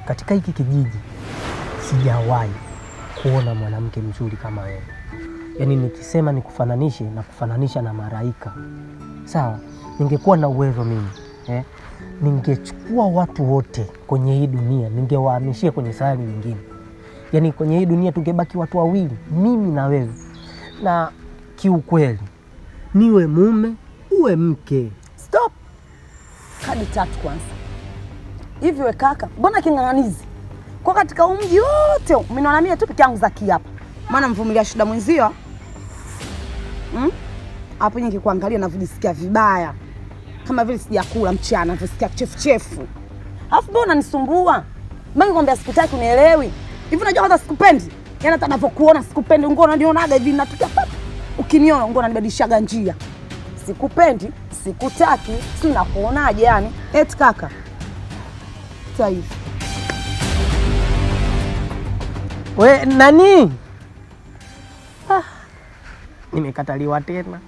katika hiki kijiji sijawahi kuona mwanamke mzuri kama wewe. Yaani nikisema nikufananishe na kufananisha na malaika. Sawa, ningekuwa na uwezo mimi, ningechukua watu wote kwenye hii dunia, ningewahamishia kwenye sayari nyingine. Yaani kwenye hii dunia tungebaki watu wawili, mimi na wewe. Na kiukweli, niwe mume, uwe mke. Stop. Kadi 3 kwanza. Hivi we kaka, mbona king'ang'anizi? Kwa katika mji wote, umeona mimi tu peke yangu Zaki hapa. Maana mvumilia shida mwenzio. Hapo nyingi kuangalia na vijisikia vibaya. Kama vile sijakula mchana, nasikia chefu. Alafu mbona unanisumbua? Mimi ngombe sikutaki unielewi. Hivi unajua hata sikupendi. Yaani hata ninapokuona sikupendi, ngono unanionaga hivi natukia papa. Ukiniona ngono unanibadilishaga njia. Sikupendi, sikutaki, si nakuonaje yani? Eti kaka. Taifa. We nani? Nimekataliwa tena.